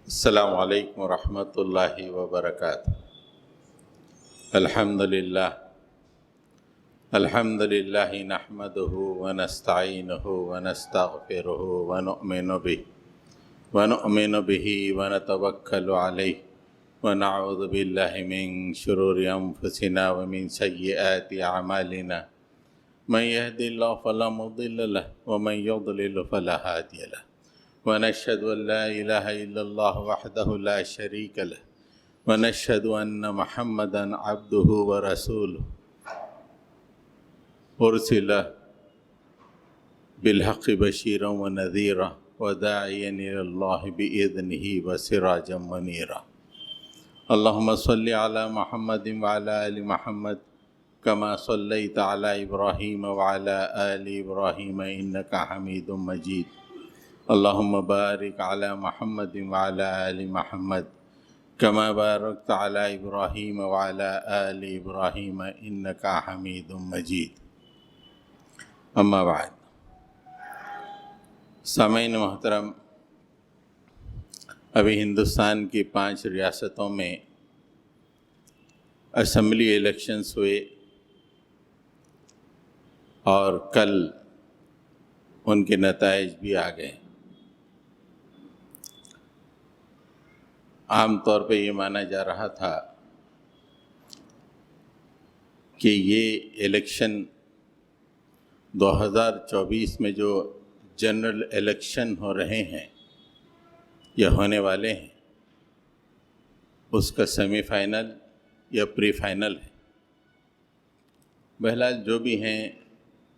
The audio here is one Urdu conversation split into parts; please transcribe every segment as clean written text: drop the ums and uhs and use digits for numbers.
السلام علیکم ورحمۃ اللہ وبرکاتہ۔ الحمد للہ نحمده ونستعینه ونستغفره ونؤمن به ونتوکل علیہ ونعوذ باللہ من شرور انفسنا ومن سیئات اعمالنا من يهد اللہ فلا مضل له ومن يضلل فلا هادی له ونشهد أن لا إله إلا الله وحده لا شريك له ونشهد أن محمدا عبده ورسوله أرسل بالحق بشيرا ونذيرا وداعيا إلى الله بإذنه وسراجا منيرا اللهم صل على محمد وعلى آل محمد كما صليت على إبراهيم وعلى آل إبراهيم إنك حميد مجيد اللهم بارك على محمد وعلى آل محمد كما باركت على إبراهيم وعلى آل إبراهيم إنك حميد مجيد اما بعد۔ سامعین محترم، ابھی ہندوستان کی 5 ریاستوں میں اسمبلی الیکشنز ہوئے اور کل ان کے نتائج بھی آ گئے۔ عام طور پہ یہ مانا جا رہا تھا کہ یہ الیکشن 2024 میں جو جنرل الیکشن ہو رہے ہیں یا ہونے والے ہیں اس کا سیمی فائنل یا پری فائنل ہے۔ بہرحال جو بھی ہیں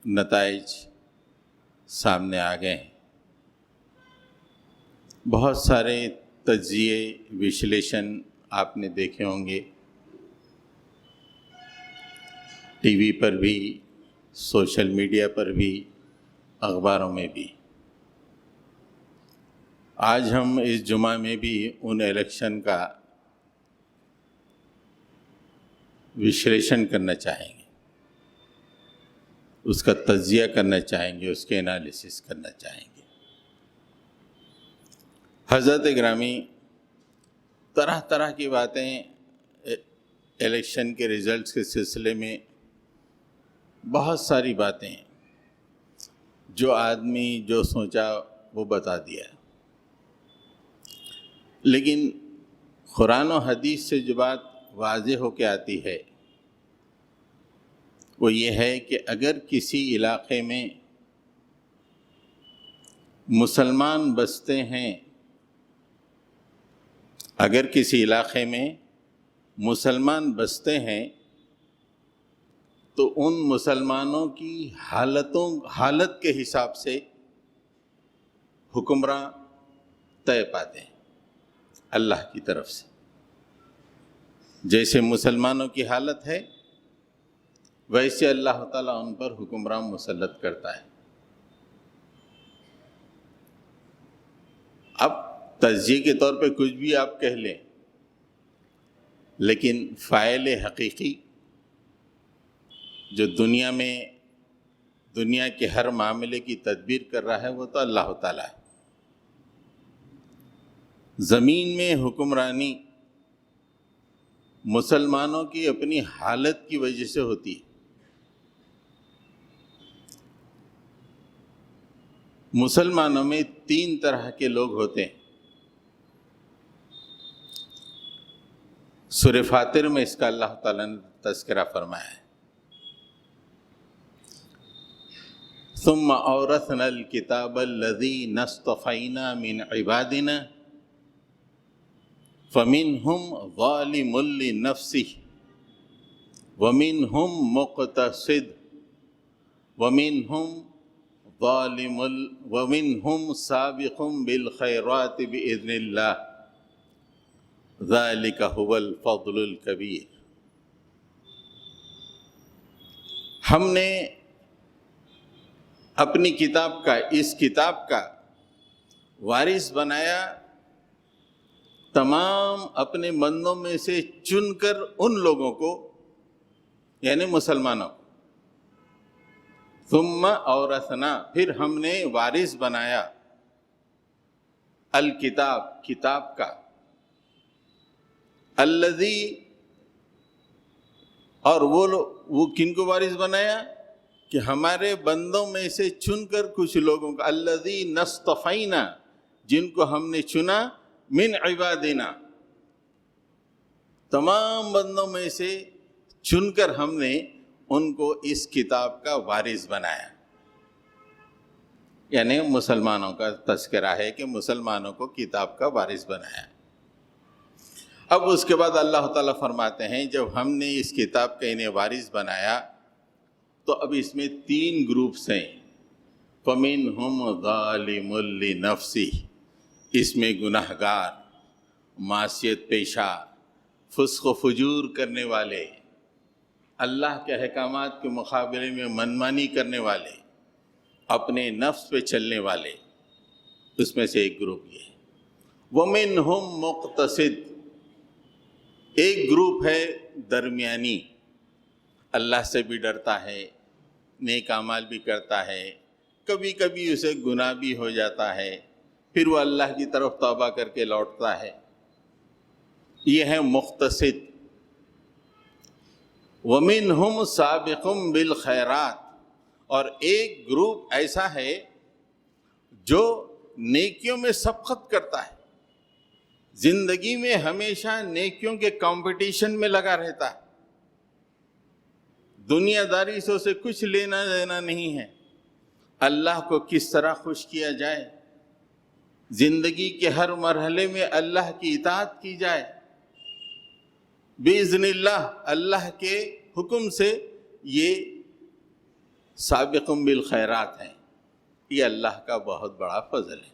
نتائج سامنے آ گئے ہیں۔ بہت سارے تجزیے وشلیشن آپ نے دیکھے ہوں گے، ٹی وی پر بھی، سوشل میڈیا پر بھی، اخباروں میں بھی۔ آج ہم اس جمعہ میں بھی ان الیکشن کا وشلیشن کرنا چاہیں گے، اس کا تجزیہ کرنا چاہیں گے، اس کے انالیسس کرنا چاہیں گے۔ حضرت گرامی، طرح طرح کی باتیں الیکشن کے ریزلٹس کے سلسلے میں، بہت ساری باتیں ہیں جو آدمی جو سوچا وہ بتا دیا، لیکن قرآن و حدیث سے جو بات واضح ہو کے آتی ہے وہ یہ ہے کہ اگر کسی علاقے میں مسلمان بستے ہیں، اگر کسی علاقے میں مسلمان بستے ہیں تو ان مسلمانوں کی حالت کے حساب سے حکمراں طے پاتے ہیں اللہ کی طرف سے۔ جیسے مسلمانوں کی حالت ہے ویسے اللہ تعالیٰ ان پر حکمراں مسلط کرتا ہے۔ اب تجزیے کے طور پہ کچھ بھی آپ کہہ لیں، لیکن فاعل حقیقی جو دنیا کے ہر معاملے کی تدبیر کر رہا ہے وہ تو اللہ تعالیٰ ہے۔ زمین میں حکمرانی مسلمانوں کی اپنی حالت کی وجہ سے ہوتی ہے۔ مسلمانوں میں 3 طرح کے لوگ ہوتے ہیں۔ سورہ فاتر میں اس کا اللہ تعالیٰ نے تذکرہ فرمایا ہے۔ ثم اورثنا الکتاب الذین اصطفینا من عبادنا فمنهم ظالم لنفسه ومنهم مقتصد ومنهم سابق بالخیرات بإذن اللہ ذالک هو الفضل الکبیر۔ ہم نے اپنی کتاب کا، اس کتاب کا وارث بنایا تمام اپنے بندوں میں سے چن کر ان لوگوں کو، یعنی مسلمانوں کو۔ ثم اورثنا، پھر ہم نے وارث بنایا الکتاب، کتاب کا، الذی، اور وہ کن کو وارث بنایا؟ کہ ہمارے بندوں میں سے چن کر کچھ لوگوں کا، الذی نصطفینا، جن کو ہم نے چنا، من عبادنا، تمام بندوں میں سے چن کر ہم نے ان کو اس کتاب کا وارث بنایا. یعنی مسلمانوں کا تذکرہ ہے کہ مسلمانوں کو کتاب کا وارث بنایا. اب اس کے بعد اللہ تعالیٰ فرماتے ہیں جب ہم نے اس کتاب کا انہیں وارث بنایا تو اب اس میں 3 گروپس ہیں. فَمِنْهُمْ ظَالِمٌ لِنَفْسِهِ، اس میں گناہ گار، معصیت پیشہ، فسق و فجور کرنے والے، اللہ کے احکامات کے مقابلے میں منمانی کرنے والے، اپنے نفس پہ چلنے والے، اس میں سے ایک گروپ یہ ہے. وَمِنْهُمْ مُقْتَصِدٌ، ایک گروپ ہے درمیانی، اللہ سے بھی ڈرتا ہے، نیک اعمال بھی کرتا ہے، کبھی کبھی اسے گناہ بھی ہو جاتا ہے، پھر وہ اللہ کی طرف توبہ کر کے لوٹتا ہے، یہ ہے مقتصد. وَمِنْهُمْ سَابِقٌ بِالْخَيْرَاتِ، اور ایک گروپ ایسا ہے جو نیکیوں میں سبقت کرتا ہے، زندگی میں ہمیشہ نیکیوں کے کمپٹیشن میں لگا رہتا ہے، دنیا داری سے اسے کچھ لینا دینا نہیں ہے، اللہ کو کس طرح خوش کیا جائے، زندگی کے ہر مرحلے میں اللہ کی اطاعت کی جائے، بِإِذْنِ اللہ، اللہ کے حکم سے. یہ سابقٌ بالخیرات ہیں، یہ اللہ کا بہت بڑا فضل ہے.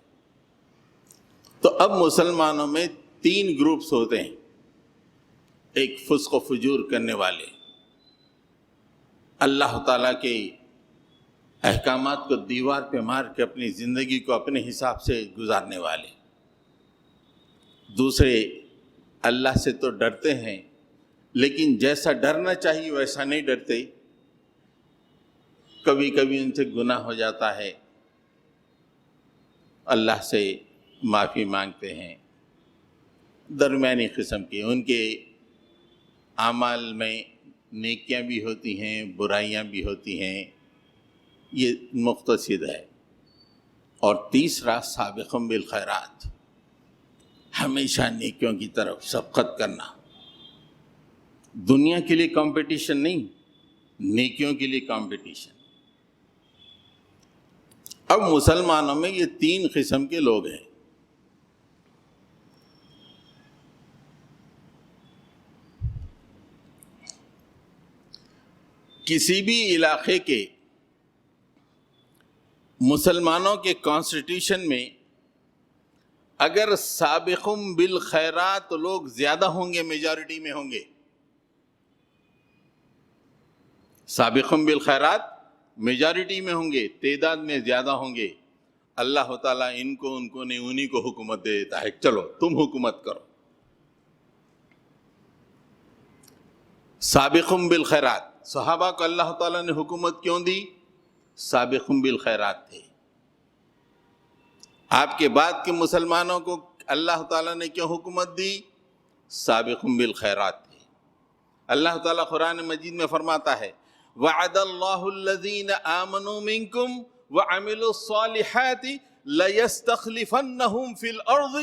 تو اب مسلمانوں میں 3 گروپس ہوتے ہیں. ایک فسق و فجور کرنے والے، اللہ تعالیٰ کے احکامات کو دیوار پہ مار کے اپنی زندگی کو اپنے حساب سے گزارنے والے. دوسرے اللہ سے تو ڈرتے ہیں لیکن جیسا ڈرنا چاہیے ویسا نہیں ڈرتے، کبھی کبھی ان سے گناہ ہو جاتا ہے، اللہ سے معافی مانگتے ہیں. درمیانی قسم کے، ان کے اعمال میں نیکیاں بھی ہوتی ہیں، برائیاں بھی ہوتی ہیں، یہ مقتصد ہے. اور تیسرا سابقٌ بالخیرات، ہمیشہ نیکیوں کی طرف سبقت کرنا، دنیا کے لیے کمپٹیشن نہیں، نیکیوں کے لیے کمپٹیشن. اب مسلمانوں میں یہ 3 قسم کے لوگ ہیں. کسی بھی علاقے کے مسلمانوں کے کانسٹیٹیوشن میں اگر سابقٌ بالخیرات لوگ زیادہ ہوں گے، میجارٹی میں ہوں گے، سابقٌ بالخیرات میجارٹی میں ہوں گے، تعداد میں زیادہ ہوں گے، اللہ تعالیٰ ان کو نہیں، انہی کو حکومت دے دیتا ہے، چلو تم حکومت کرو. سابقٌ بالخیرات، صحابہ کو اللہ تعالیٰ نے حکومت کیوں دی؟ سابقٌ بالخیرات تھے. آپ کے بعد کے مسلمانوں کو اللہ تعالیٰ نے کیوں حکومت دی؟ سابقٌ بالخیرات تھے. اللہ تعالیٰ قرآن مجید میں فرماتا ہے وَعَدَ اللَّهُ الَّذِينَ آمَنُوا مِنكُمْ وَعَمِلُوا الصَّالِحَاتِ لَيَسْتَخْلِفَنَّهُمْ فِي الْأَرْضِ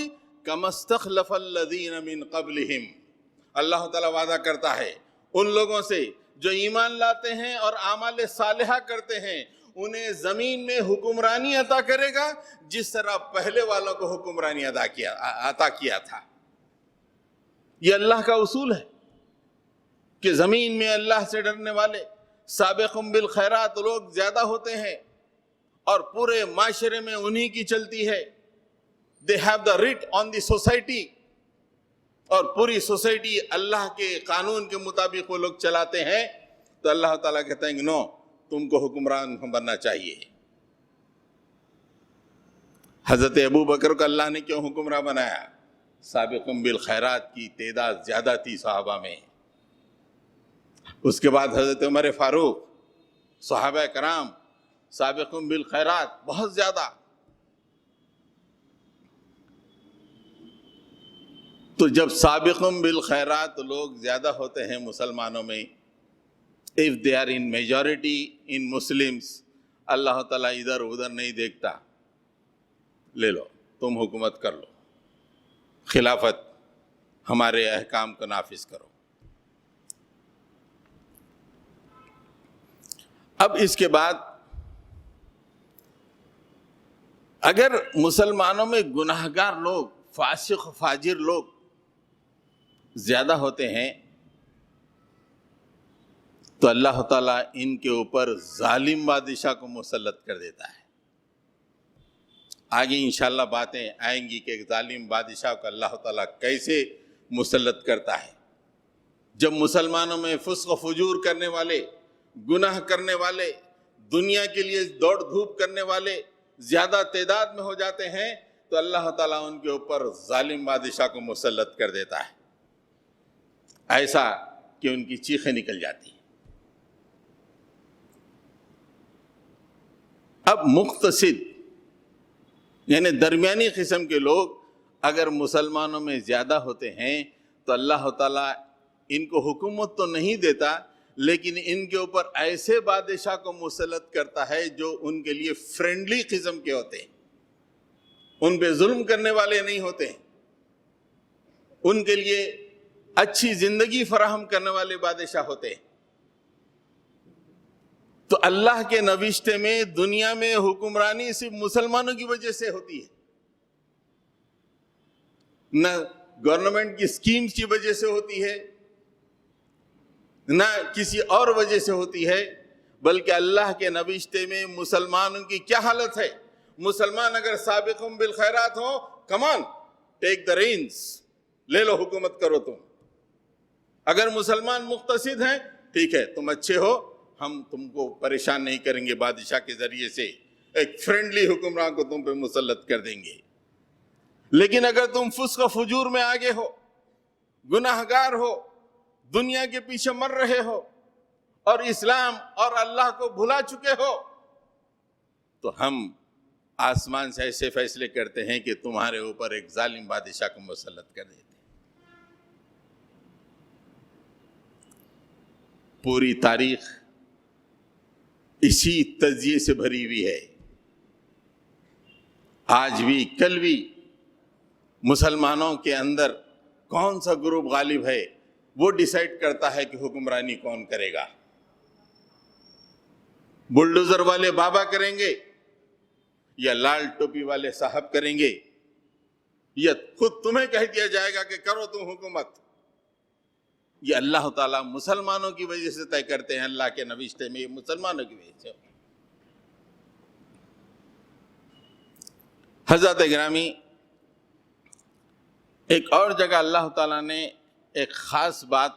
كَمَا اسْتَخْلَفَ الَّذِينَ مِنْ قَبْلِهِمْ. اللہ تعالیٰ وعدہ کرتا ہے ان لوگوں سے جو ایمان لاتے ہیں اور اعمال صالحہ کرتے ہیں، انہیں زمین میں حکمرانی عطا کرے گا جس طرح پہلے والوں کو حکمرانی عطا کیا تھا. یہ اللہ کا اصول ہے کہ زمین میں اللہ سے ڈرنے والے سابقٌ بالخیرات لوگ زیادہ ہوتے ہیں اور پورے معاشرے میں انہی کی چلتی ہے. they have the writ on the society، اور پوری سوسائٹی اللہ کے قانون کے مطابق وہ لوگ چلاتے ہیں. تو اللہ تعالیٰ کہتے ہیں کہ نو، تم کو حکمران بننا چاہیے. حضرت ابو بکر کو اللہ نے کیوں حکمراں بنایا؟ سابقٌ بالخیرات کی تعداد زیادہ تھی صحابہ میں. اس کے بعد حضرت عمر فاروق، صحابہ کرام سابقٌ بالخیرات، بہت زیادہ. تو جب سابقون بالخیرات لوگ زیادہ ہوتے ہیں مسلمانوں میں، if they are in majority in Muslims، اللہ تعالیٰ ادھر ادھر نہیں دیکھتا، لے لو تم حکومت کر لو، خلافت ہمارے احکام کو نافذ کرو۔ اب اس کے بعد اگر مسلمانوں میں گناہگار لوگ، فاسق فاجر لوگ زیادہ ہوتے ہیں تو اللہ تعالیٰ ان کے اوپر ظالم بادشاہ کو مسلط کر دیتا ہے۔ آگے انشاءاللہ باتیں آئیں گی کہ ظالم بادشاہ کو اللہ تعالیٰ کیسے مسلط کرتا ہے۔ جب مسلمانوں میں فسق و فجور کرنے والے، گناہ کرنے والے، دنیا کے لیے دوڑ دھوپ کرنے والے زیادہ تعداد میں ہو جاتے ہیں تو اللہ تعالیٰ ان کے اوپر ظالم بادشاہ کو مسلط کر دیتا ہے، ایسا کہ ان کی چیخیں نکل جاتی ہیں۔ اب مقتصد یعنی درمیانی قسم کے لوگ اگر مسلمانوں میں زیادہ ہوتے ہیں تو اللہ تعالیٰ ان کو حکومت تو نہیں دیتا، لیکن ان کے اوپر ایسے بادشاہ کو مسلط کرتا ہے جو ان کے لیے فرینڈلی قسم کے ہوتے ہیں، ان پہ ظلم کرنے والے نہیں ہوتے ہیں، ان کے لیے اچھی زندگی فراہم کرنے والے بادشاہ ہوتے ہیں۔ تو اللہ کے نوشتے میں دنیا میں حکمرانی صرف مسلمانوں کی وجہ سے ہوتی ہے، نہ گورنمنٹ کی سکیمز کی وجہ سے ہوتی ہے، نہ کسی اور وجہ سے ہوتی ہے، بلکہ اللہ کے نوشتے میں مسلمانوں کی کیا حالت ہے۔ مسلمان اگر سابقون بالخیرات ہوں، کمان ٹیک دا رینز، لے لو حکومت کرو تم۔ اگر مسلمان مقتصد ہیں، ٹھیک ہے تم اچھے ہو، ہم تم کو پریشان نہیں کریں گے، بادشاہ کے ذریعے سے ایک فرینڈلی حکمران کو تم پہ مسلط کر دیں گے۔ لیکن اگر تم فسق و فجور میں آگے ہو، گناہگار ہو، دنیا کے پیچھے مر رہے ہو اور اسلام اور اللہ کو بھلا چکے ہو، تو ہم آسمان سے ایسے فیصلے کرتے ہیں کہ تمہارے اوپر ایک ظالم بادشاہ کو مسلط کر دیتے ہیں۔ پوری تاریخ اسی تجزیے سے بھری ہوئی ہے، آج بھی کل بھی مسلمانوں کے اندر کون سا گروپ غالب ہے وہ ڈیسائیڈ کرتا ہے کہ حکمرانی کون کرے گا۔ بلڈوزر والے بابا کریں گے یا لال ٹوپی والے صاحب کریں گے، یا خود تمہیں کہہ دیا جائے گا کہ کرو تم حکومت؟ یہ اللہ تعالیٰ مسلمانوں کی وجہ سے طے کرتے ہیں، اللہ کے نوشتے میں یہ مسلمانوں کی وجہ سے۔ حضرت گرامی، ایک اور جگہ اللہ تعالیٰ نے ایک خاص بات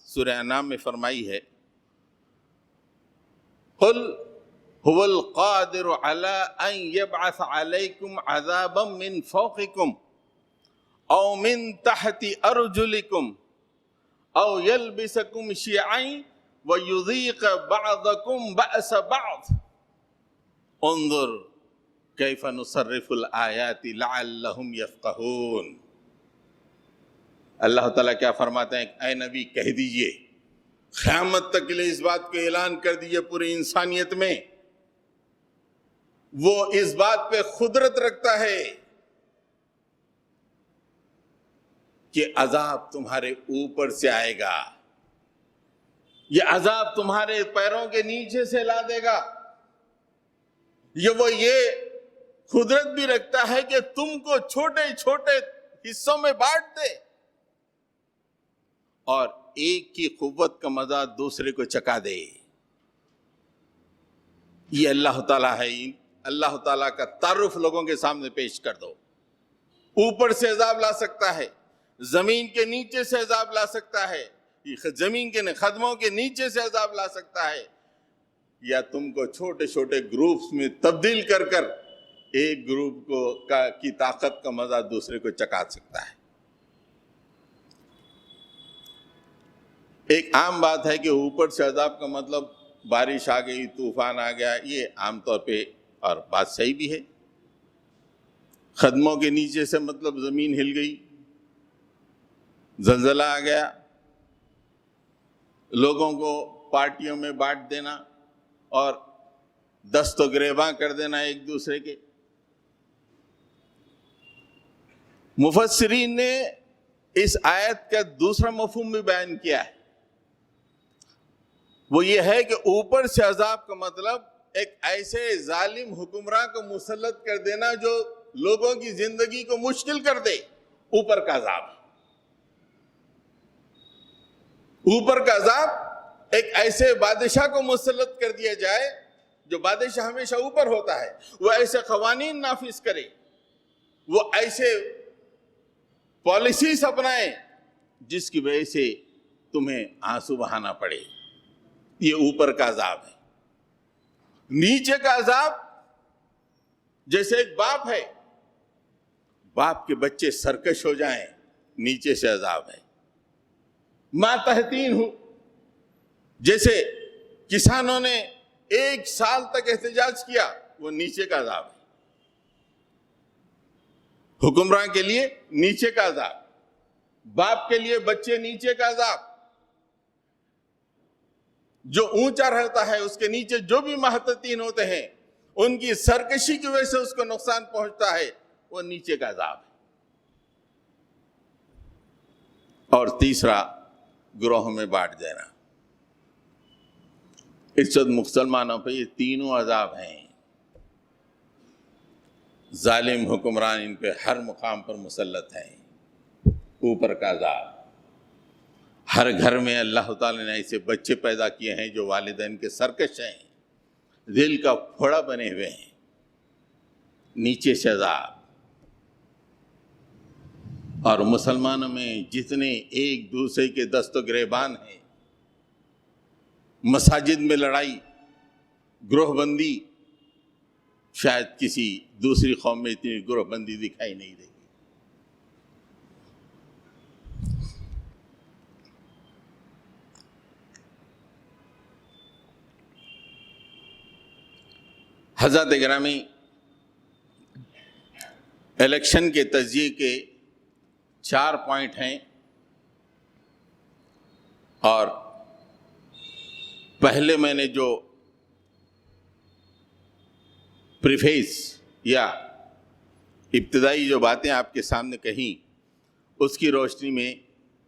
سورہ انعام میں فرمائی ہے، قل هو القادر على ان يبعث عليكم عذابا من فوقكم او من تحت ارجلكم او يلبسكم شيعا ويذيق بعضكم بأس بعض انظر كيف نصرف الآيات لعلهم يفقهون۔ اللہ تعالیٰ کیا فرماتے ہیں؟ اے نبی کہہ دیجئے، قیامت تک کے لیے اس بات کو اعلان کر دیجئے پوری انسانیت میں، وہ اس بات پہ قدرت رکھتا ہے کہ عذاب تمہارے اوپر سے آئے گا، یہ عذاب تمہارے پیروں کے نیچے سے لا دے گا، یہ قدرت بھی رکھتا ہے کہ تم کو چھوٹے چھوٹے حصوں میں بانٹ دے اور ایک کی قوت کا مزہ دوسرے کو چکا دے۔ یہ اللہ تعالیٰ ہے، اللہ تعالیٰ کا تعارف لوگوں کے سامنے پیش کر دو۔ اوپر سے عذاب لا سکتا ہے، زمین کے نیچے سے عذاب لا سکتا ہے، زمین کے قدموں کے نیچے سے عذاب لا سکتا ہے، یا تم کو چھوٹے چھوٹے گروپس میں تبدیل کر کر ایک گروپ کی طاقت کا مزہ دوسرے کو چکا سکتا ہے۔ ایک عام بات ہے کہ اوپر سے عذاب کا مطلب بارش آ گئی، طوفان آ گیا، یہ عام طور پہ اور بات صحیح بھی ہے۔ قدموں کے نیچے سے مطلب زمین ہل گئی، زلزلہ آ گیا، لوگوں کو پارٹیوں میں بانٹ دینا اور دست و گریباں کر دینا ایک دوسرے کے۔ مفسرین نے اس آیت کا دوسرا مفہوم بھی بیان کیا ہے، وہ یہ ہے کہ اوپر سے عذاب کا مطلب ایک ایسے ظالم حکمراں کو مسلط کر دینا جو لوگوں کی زندگی کو مشکل کر دے، اوپر کا عذاب۔ اوپر کا عذاب ایک ایسے بادشاہ کو مسلط کر دیا جائے، جو بادشاہ ہمیشہ اوپر ہوتا ہے، وہ ایسے قوانین نافذ کرے، وہ ایسے پالیسیز اپنائے جس کی وجہ سے تمہیں آنسو بہانا پڑے۔ یہ اوپر کا عذاب ہے۔ نیچے کا عذاب جیسے ایک باپ ہے، باپ کے بچے سرکش ہو جائیں، نیچے سے عذاب ہے۔ ماتحتین ہوں، جیسے کسانوں نے 1 سال تک احتجاج کیا، وہ نیچے کا عذاب ہے۔ حکمراں کے لیے نیچے کا عذاب، باپ کے لیے بچے نیچے کا عذاب۔ جو اونچا رہتا ہے اس کے نیچے جو بھی محتتین ہوتے ہیں، ان کی سرکشی کی وجہ سے اس کو نقصان پہنچتا ہے، وہ نیچے کا عذاب ہے۔ اور تیسرا، گروہوں میں بانٹ دینا۔ اس وقت مسلمانوں پہ یہ تینوں عذاب ہیں۔ ظالم حکمران ان پہ ہر مقام پر مسلط ہیں۔ اوپر کا عذاب، ہر گھر میں اللہ تعالیٰ نے ایسے بچے پیدا کیے ہیں جو والدین کے سرکش ہیں، دل کا پھوڑا بنے ہوئے ہیں۔ نیچے سے عذاب۔ اور مسلمانوں میں جتنے ایک دوسرے کے دست و گریبان ہیں، مساجد میں لڑائی، گروہ بندی، شاید کسی دوسری قوم میں اتنی گروہ بندی دکھائی نہیں دے گی۔ حضرات گرامی، الیکشن کے تجزیے کے 4 پوائنٹ ہیں، اور پہلے میں نے جو پریفیس یا ابتدائی جو باتیں آپ کے سامنے کہیں، اس کی روشنی میں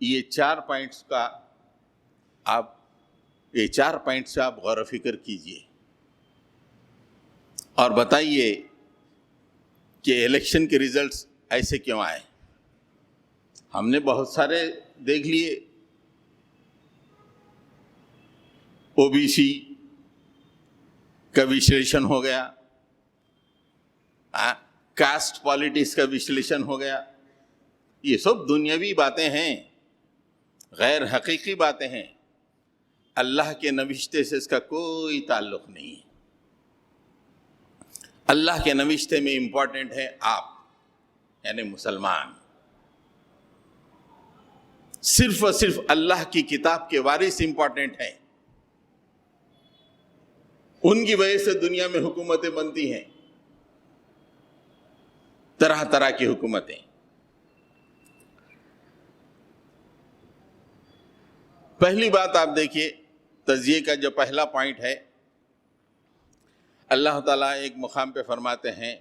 یہ 4 پوائنٹس کا یہ 4 پوائنٹس سے آپ غور و فکر کیجئے اور بتائیے کہ الیکشن کے ریزلٹس ایسے کیوں آئے۔ ہم نے بہت سارے دیکھ لیے، او بی سی کا وشلیشن ہو گیا، کاسٹ پالیٹکس کا وشلیشن ہو گیا۔ یہ سب دنیاوی باتیں ہیں، غیر حقیقی باتیں ہیں۔ اللہ کے نوشتے سے اس کا کوئی تعلق نہیں ہے۔ اللہ کے نوشتے میں امپورٹنٹ ہے آپ، یعنی مسلمان۔ صرف اور صرف اللہ کی کتاب کے وارث امپورٹنٹ ہیں۔ ان کی وجہ سے دنیا میں حکومتیں بنتی ہیں، طرح طرح کی حکومتیں۔ پہلی بات آپ دیکھیے، تجزیے کا جو پہلا پوائنٹ ہے، اللہ تعالیٰ ایک مقام پہ فرماتے ہیں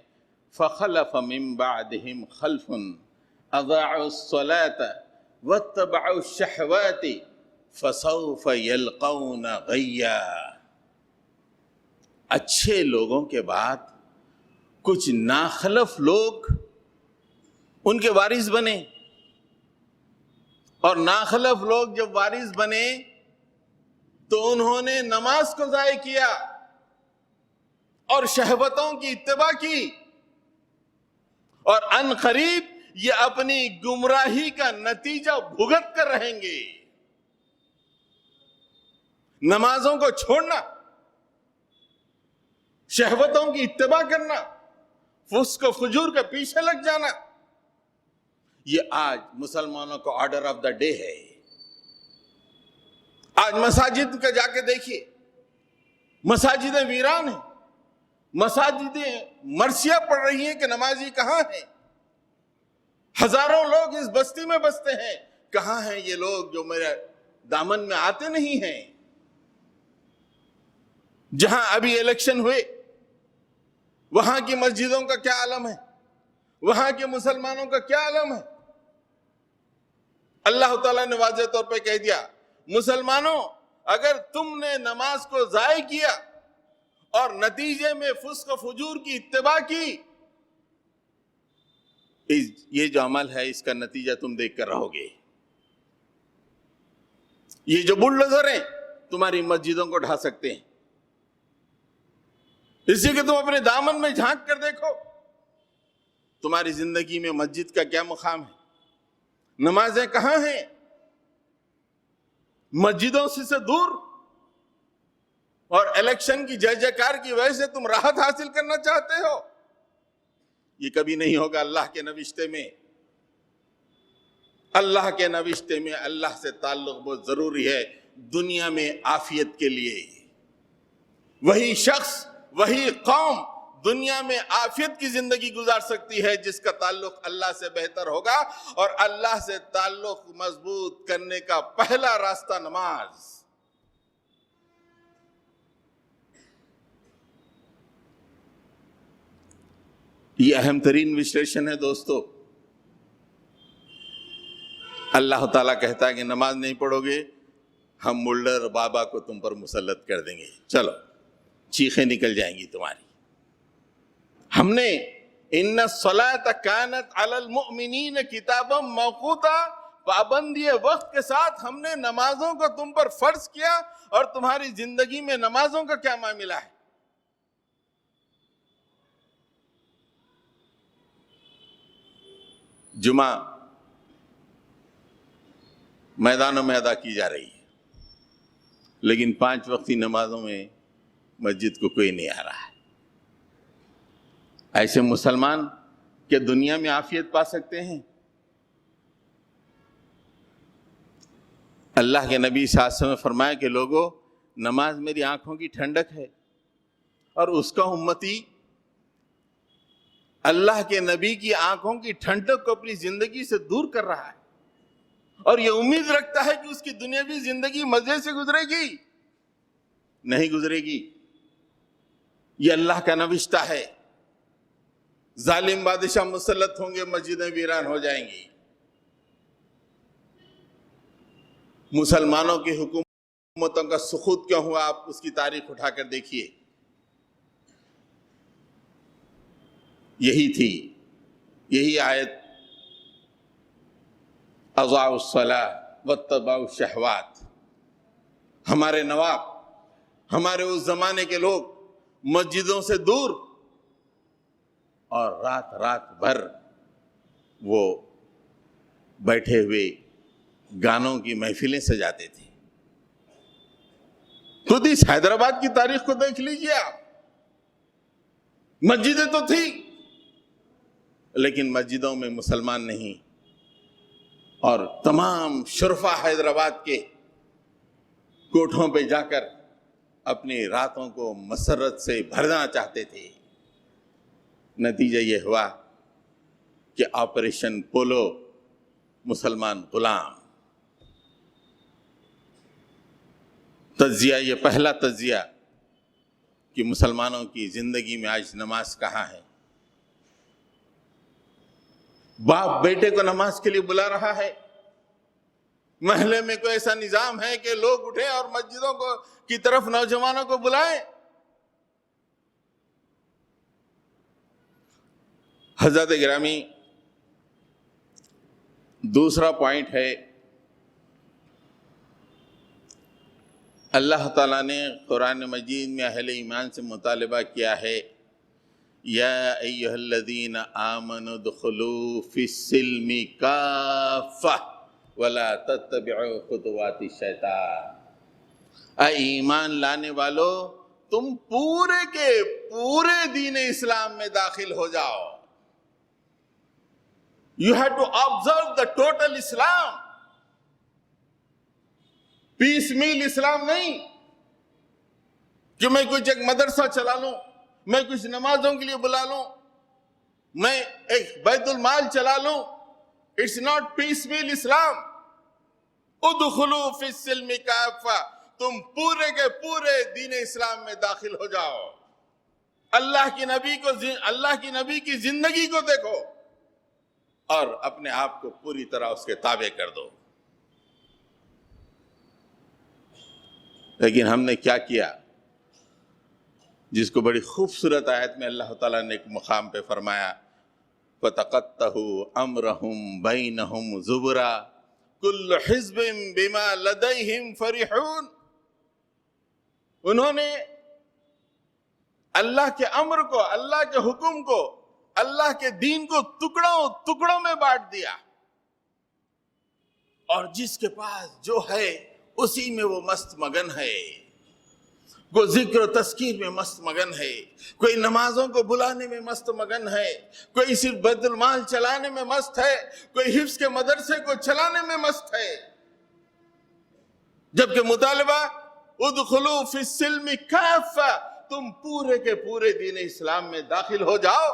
فَخَلَفَ مِن بَعْدِهِمْ خَلْفٌ أَضَاعُوا الصَّلَاةَ وَاتَّبَعُوا الشَّهَوَاتِ فَسَوْفَ يَلْقَوْنَ غَيًّا۔ اچھے لوگوں کے بعد کچھ ناخلف لوگ ان کے وارث بنے، اور ناخلف لوگ جب وارث بنے تو انہوں نے نماز کو ضائع کیا اور شہوتوں کی اتباع کی، اور ان قریب یہ اپنی گمراہی کا نتیجہ بھگت کر رہیں گے۔ نمازوں کو چھوڑنا، شہوتوں کی اتباع کرنا، فسق و فجور کے پیچھے لگ جانا، یہ آج مسلمانوں کا آرڈر آف دا ڈے ہے۔ آج مساجد کا جا کے دیکھیے، مساجدیں ویران ہیں، مساجدیں مرثیہ پڑ رہی ہیں کہ نمازی کہاں ہیں۔ ہزاروں لوگ اس بستی میں بستے ہیں، کہاں ہیں یہ لوگ جو میرے دامن میں آتے نہیں ہیں؟ جہاں ابھی الیکشن ہوئے وہاں کی مسجدوں کا کیا عالم ہے؟ وہاں کے مسلمانوں کا کیا عالم ہے؟ اللہ تعالیٰ نے واضح طور پہ کہہ دیا، مسلمانوں اگر تم نے نماز کو ضائع کیا اور نتیجے میں فسق و فجور کی اتباع کی، یہ جو عمل ہے اس کا نتیجہ تم دیکھ کر رہو گے۔ یہ جو بلڈوزر ہیں تمہاری مسجدوں کو ڈھا سکتے ہیں، اس لیے کہ تم اپنے دامن میں جھانک کر دیکھو تمہاری زندگی میں مسجد کا کیا مقام ہے، نمازیں کہاں ہیں؟ مسجدوں سے دور، اور الیکشن کی جے جے کار کی وجہ سے تم راحت حاصل کرنا چاہتے ہو۔ یہ کبھی نہیں ہوگا اللہ کے نوشتے میں۔ اللہ کے نوشتے میں اللہ سے تعلق بہت ضروری ہے دنیا میں عافیت کے لیے۔ وہی شخص، وہی قوم دنیا میں عافیت کی زندگی گزار سکتی ہے جس کا تعلق اللہ سے بہتر ہوگا، اور اللہ سے تعلق مضبوط کرنے کا پہلا راستہ نماز۔ یہ اہم ترین وشلیشن ہے دوستو۔ اللہ تعالیٰ کہتا ہے کہ نماز نہیں پڑھو گے ہم ملڈر بابا کو تم پر مسلط کر دیں گے، چلو چیخیں نکل جائیں گی تمہاری۔ ہم نے ان الصلاۃ کانت علی المؤمنین کتابا موقوتا، پابندی وقت کے ساتھ ہم نے نمازوں کو تم پر فرض کیا، اور تمہاری زندگی میں نمازوں کا کیا معاملہ ہے؟ جمعہ میدانوں میں ادا کی جا رہی ہے، لیکن 5 وقتی نمازوں میں مسجد کو کوئی نہیں آ رہا ہے۔ ایسے مسلمان کہ دنیا میں عافیت پا سکتے ہیں؟ اللہ کے نبی صلی اللہ علیہ وسلم نے فرمایا کہ لوگوں، نماز میری آنکھوں کی ٹھنڈک ہے، اور اس کا امتی اللہ کے نبی کی آنکھوں کی ٹھنڈک کو اپنی زندگی سے دور کر رہا ہے، اور یہ امید رکھتا ہے کہ اس کی دنیاوی زندگی مزے سے گزرے گی۔ نہیں گزرے گی، یہ اللہ کا نوشتہ ہے۔ ظالم بادشاہ مسلط ہوں گے، مسجدیں ویران ہو جائیں گی۔ مسلمانوں کی حکومتوں کا سقوط کیوں ہوا، آپ اس کی تاریخ اٹھا کر دیکھیے۔ یہی تھی، یہی آیت، اضاعوا الصلاۃ واتبعوا الشہوات۔ ہمارے نواب، ہمارے اس زمانے کے لوگ مسجدوں سے دور، اور رات بھر وہ بیٹھے ہوئے گانوں کی محفلیں سجاتے تھے۔ خود اس حیدرآباد کی تاریخ کو دیکھ لیجیے آپ، مسجدیں تو تھی لیکن مسجدوں میں مسلمان نہیں، اور تمام شرفا حیدرآباد کے کوٹھوں پہ جا کر اپنی راتوں کو مسرت سے بھرنا چاہتے تھے۔ نتیجہ یہ ہوا کہ آپریشن پولو، مسلمان غلام۔ تجزیہ، یہ پہلا تجزیہ کہ مسلمانوں کی زندگی میں آج نماز کہاں ہے۔ باپ بیٹے کو نماز کے لیے بلا رہا ہے، محلے میں کوئی ایسا نظام ہے کہ لوگ اٹھیں اور مسجدوں کی طرف نوجوانوں کو بلائیں؟ حضرت گرامی، دوسرا پوائنٹ ہے، اللہ تعالیٰ نے قرآن مجید میں اہل ایمان سے مطالبہ کیا ہے، یا ایہا الذین آمنوا ادخلوا فی السلم کافہ ولا تتبعوا خطوات الشیطان۔ اے ایمان لانے والو، تم پورے کے پورے دین اسلام میں داخل ہو جاؤ۔ You have to observe the total Islam. پیس میل اسلام نہیں کہ میں کچھ ایک مدرسہ چلا لوں، میں کچھ نمازوں کے لیے بلا لوں، میں ایک بیت المال چلا لوں۔ It's not پیس میل اسلام۔ ادخلوا فی السلم کافہ، تم پورے کے پورے دین اسلام میں داخل ہو جاؤ، اللہ کی نبی کی زندگی کو دیکھو اور اپنے آپ کو پوری طرح اس کے تابع کر دو۔ لیکن ہم نے کیا کیا، جس کو بڑی خوبصورت آیت میں اللہ تعالیٰ نے ایک مقام پہ فرمایا، فَتَقَطَّعُوا أَمْرَهُمْ بَيْنَهُمْ زُبُرًا كُلُّ حِزْبٍ بِمَا لَدَيْهِمْ فَرِحُونَ۔ انہوں نے اللہ کے امر کو، اللہ کے حکم کو، اللہ کے دین کو ٹکڑوں میں بانٹ دیا، اور جس کے پاس جو ہے اسی میں وہ مست مگن ہے، کوئی ذکر و تذکیر میں مست مگن ہے، کوئی نمازوں کو بلانے میں مست مگن ہے، کوئی صرف بیت المال چلانے میں مست ہے، کوئی حفظ کے مدرسے کو چلانے میں مست ہے، جبکہ مطالبہ ادخلوا فی السلم کافہ، تم پورے کے پورے دین اسلام میں داخل ہو جاؤ۔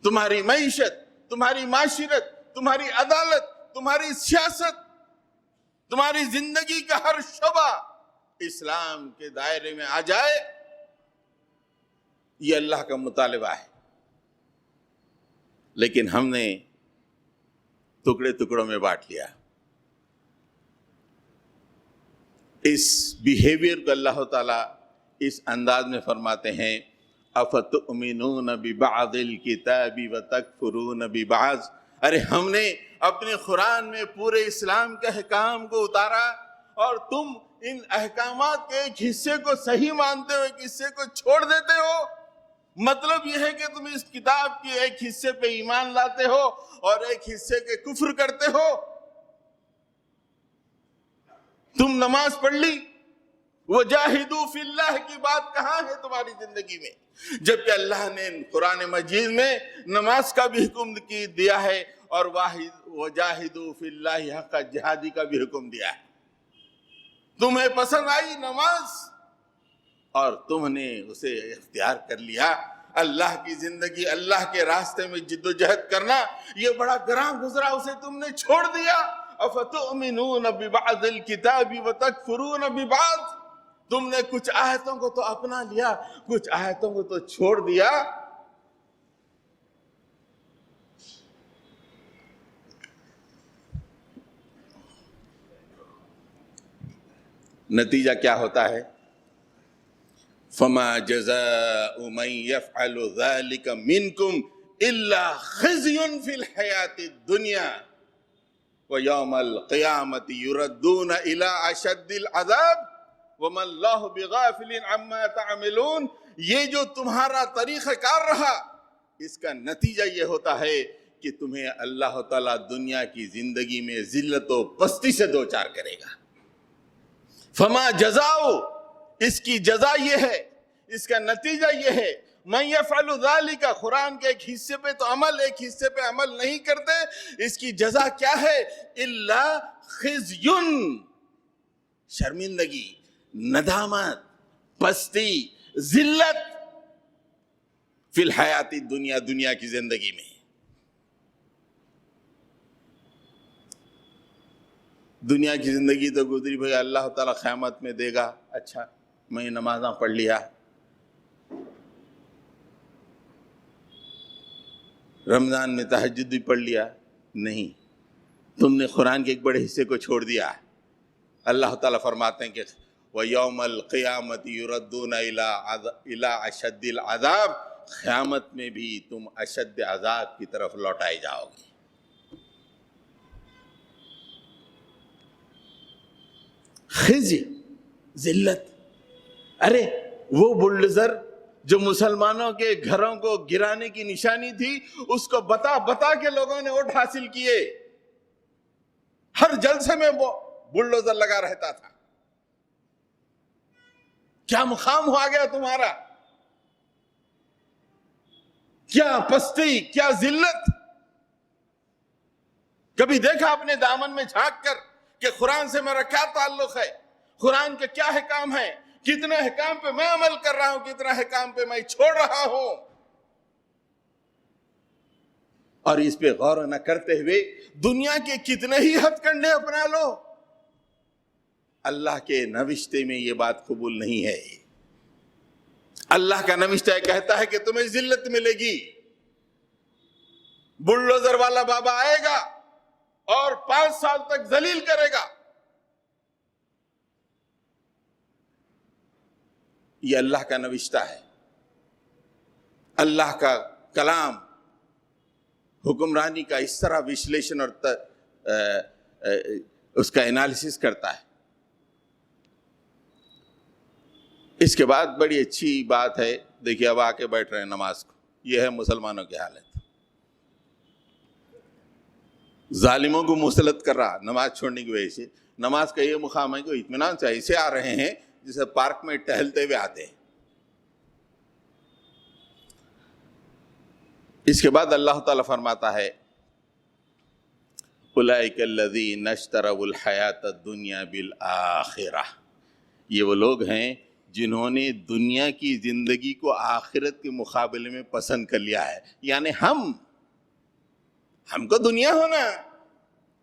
تمہاری معیشت، تمہاری معاشرت، تمہاری عدالت، تمہاری سیاست، تمہاری زندگی کا ہر شعبہ اسلام کے دائرے میں آ جائے، یہ اللہ کا مطالبہ ہے۔ لیکن ہم نے ٹکڑے ٹکڑوں میں بانٹ لیا۔ اس بیہیویئر کو اللہ تعالیٰ اس انداز میں فرماتے ہیں، اَفَتُؤْمِنُونَ بِبَعْضِ الْكِتَابِ وَتَكْفُرُونَ بِبَعْضٍ۔ ارے ہم نے اپنے قرآن میں پورے اسلام کے احکام کو اتارا اور تم ان احکامات کے ایک حصے کو صحیح مانتے ہو، ایک حصے کو چھوڑ دیتے ہو۔ مطلب یہ ہے کہ تم اس کتاب کے ایک حصے پہ ایمان لاتے ہو اور ایک حصے کے کفر کرتے ہو۔ تم نماز پڑھ لی، وَجَاهِدُوا فِي اللَّهِ کی بات کہاں ہے تمہاری زندگی میں؟ جبکہ اللہ نے قرآن مجید میں نماز کا بھی حکم دیا ہے اور وَجَاهِدُوا فِي اللَّهِ حق جہادی کا بھی حکم دیا ہے۔ تمہیں پسند آئی نماز اور تم نے اسے اختیار کر لیا۔ اللہ کی زندگی، اللہ کے راستے میں جد و جہد کرنا یہ بڑا گراں گزرا، اسے تم نے چھوڑ دیا۔ اَفَتُؤْمِنُونَ بِبَعْضِ الْكِتَابِ وَتَكْفُرُونَ بِبَعْضٍ، تم نے کچھ آیتوں کو تو اپنا لیا، کچھ آیتوں کو تو چھوڑ دیا۔ نتیجہ کیا ہوتا ہے؟ فَمَا جَزَاءُ مَنْ يَفْعَلُ ذَلِكَ مِنْكُمْ إِلَّا خِزْيٌ فِي الْحَيَاةِ الدُّنْيَا وَيَوْمَ الْقِيَامَةِ يُرَدُّونَ إِلَىٰ أَشَدِّ الْعَذَابِ وَمَا اللَّهُ بِغَافِلٍ عَمَّا تَعْمَلُونَ۔ یہ جو تمہارا طریقہ کار رہا، اس کا نتیجہ یہ ہوتا ہے کہ تمہیں اللہ تعالیٰ دنیا کی زندگی میں ذلت و پستی سے دوچار کرے گا۔ فما جزاؤ، اس کی جزا یہ ہے، اس کا نتیجہ یہ ہے، من یفعل ذالک، قرآن کے ایک حصے پہ تو عمل، ایک حصے پہ عمل نہیں کرتے، اس کی جزا کیا ہے؟ الا خزی، شرمندگی، ندامت، پستی، ذلت فی الحیات الدنیا، دنیا کی زندگی میں۔ دنیا کی زندگی تو گزری بھائی، اللہ تعالیٰ قیامت میں دے گا، اچھا میں نمازاں پڑھ لیا، رمضان میں تہجد بھی پڑھ لیا، نہیں، تم نے قرآن کے ایک بڑے حصے کو چھوڑ دیا۔ اللہ تعالیٰ فرماتے ہیں کہ وَيَوْمَ الْقِيَامَةِ يُرَدُّونَ إِلَىٰ أَشَدِّ الْعَذَابِ، قیامت میں بھی تم اشد عذاب کی طرف لوٹائے جاؤ گے۔ خزی، ذلت۔ ارے وہ بلڈوزر جو مسلمانوں کے گھروں کو گرانے کی نشانی تھی، اس کو بتا بتا کے لوگوں نے ووٹ حاصل کیے، ہر جلسے میں وہ بلڈوزر لگا رہتا تھا۔ کیا مقام ہو گیا تمہارا؟ کیا پستی، کیا ذلت! کبھی دیکھا اپنے دامن میں جھانک کر کہ قرآن سے میرا کیا تعلق ہے، قرآن کے کیا احکام ہیں، کتنے احکام پہ میں عمل کر رہا ہوں، کتنا احکام پہ میں چھوڑ رہا ہوں؟ اور اس پہ غور نہ کرتے ہوئے دنیا کے کتنے ہی ہتھ کنڈے اپنا لو، اللہ کے نوشتے میں یہ بات قبول نہیں ہے۔ اللہ کا نوشتہ کہتا ہے کہ تمہیں ذلت ملے گی، بلڈوزر والا بابا آئے گا اور 5 سال تک ذلیل کرے گا۔ یہ اللہ کا نوشتہ ہے، اللہ کا کلام حکمرانی کا اس طرح وشلیشن اور اس کا انالیسس کرتا ہے۔ اس کے بعد بڑی اچھی بات ہے، دیکھیے اب آ کے بیٹھ رہے ہیں نماز کو، یہ ہے مسلمانوں کی حالت۔ ظالموں کو مسلط کر رہا نماز چھوڑنے کی وجہ سے۔ نماز کا یہ مقام ہے کہ اطمینان سے ایسے آ رہے ہیں جسے پارک میں ٹہلتے ہوئے آتے ہیں۔ اس کے بعد اللہ تعالیٰ فرماتا ہے اولئک الذین اشتروا الحیاۃ الدنیا بالآخرہ، یہ وہ لوگ ہیں جنہوں نے دنیا کی زندگی کو آخرت کے مقابلے میں پسند کر لیا ہے۔ یعنی ہم کو دنیا ہونا،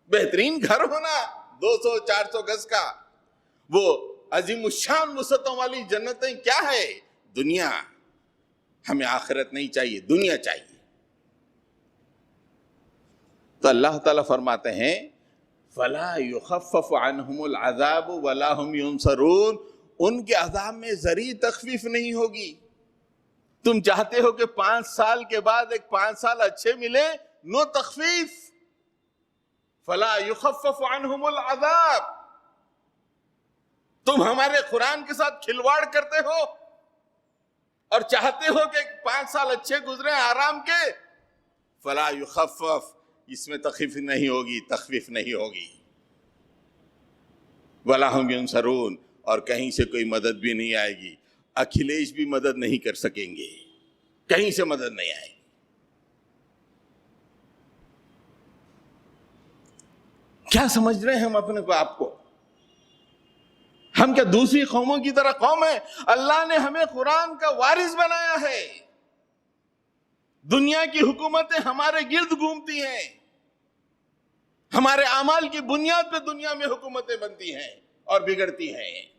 بہترین گھر ہونا 200-400 گز کا، وہ عظیم الشان وسعتوں والی جنتیں کیا ہے؟ دنیا۔ ہمیں آخرت نہیں چاہیے، دنیا چاہیے۔ تو اللہ تعالیٰ فرماتے ہیں فَلَا يُخَفَّفُ عَنْهُمُ الْعَذَابُ وَلَا هُمْ يُنصَرُونَ، ان کے عذاب میں ذرا تخفیف نہیں ہوگی۔ تم چاہتے ہو کہ 5 سال کے بعد ایک 5 سال اچھے ملے، نو تخفیف۔ فَلَا يُخَفَّفُ عَنْهُمُ الْعَذَابُ، تم ہمارے قرآن کے ساتھ کھلواڑ کرتے ہو اور چاہتے ہو کہ 5 سال اچھے گزرے آرام کے۔ فَلَا يُخَفَّفُ، اس میں تخفیف نہیں ہوگی، تخفیف نہیں ہوگی۔ وَلَا هُمْ يُنصَرُونَ، اور کہیں سے کوئی مدد بھی نہیں آئے گی۔ اکھلیش بھی مدد نہیں کر سکیں گے، کہیں سے مدد نہیں آئے گی۔ کیا سمجھ رہے ہیں ہم اپنے کو آپ کو؟ ہم کیا دوسری قوموں کی طرح قوم ہے؟ اللہ نے ہمیں قرآن کا وارث بنایا ہے۔ دنیا کی حکومتیں ہمارے گرد گھومتی ہیں، ہمارے اعمال کی بنیاد پہ دنیا میں حکومتیں بنتی ہیں اور بگڑتی ہیں۔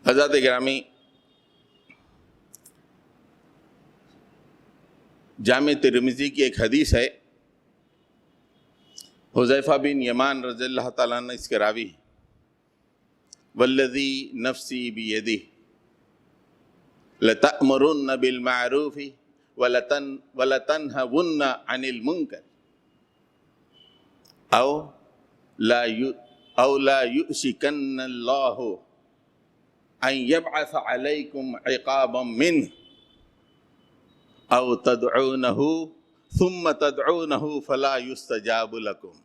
حضرات گرامی، جامع ترمذی کی ایک حدیث ہے، حذیفہ بن یمان رضی اللہ تعالیٰ عنہ اس کے راوی ہیں، والذی نفسی بیدہ لتأمرن بالمعروف ولتنہون عن المنکر او لا یؤشکن اللہ ان یبعث علیکم عقابا منہ او تدعونہ ثم تدعونہ فلا یستجاب لکم۔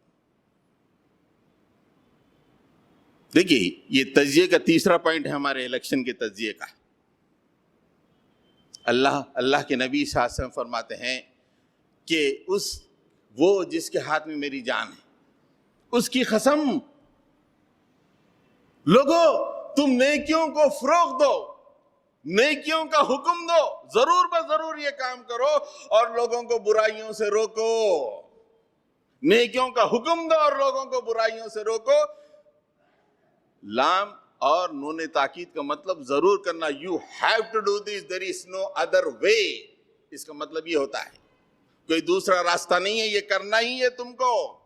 دیکھیے یہ تجزیے کا تیسرا پوائنٹ ہے ہمارے الیکشن کے تجزیے کا۔ اللہ کے نبی صلی اللہ علیہ وسلم فرماتے ہیں کہ وہ جس کے ہاتھ میں میری جان ہے، اس کی قسم، لوگو تم نیکیوں کو فروغ دو، نیکیوں کا حکم دو، ضرور بضرور یہ کام کرو، اور لوگوں کو برائیوں سے روکو۔ نیکیوں کا حکم دو اور لوگوں کو برائیوں سے روکو۔ لام اور نون تاکید کا مطلب ضرور کرنا، you have to do this, there is no other way، اس کا مطلب یہ ہوتا ہے کوئی دوسرا راستہ نہیں ہے، یہ کرنا ہی ہے تم کو۔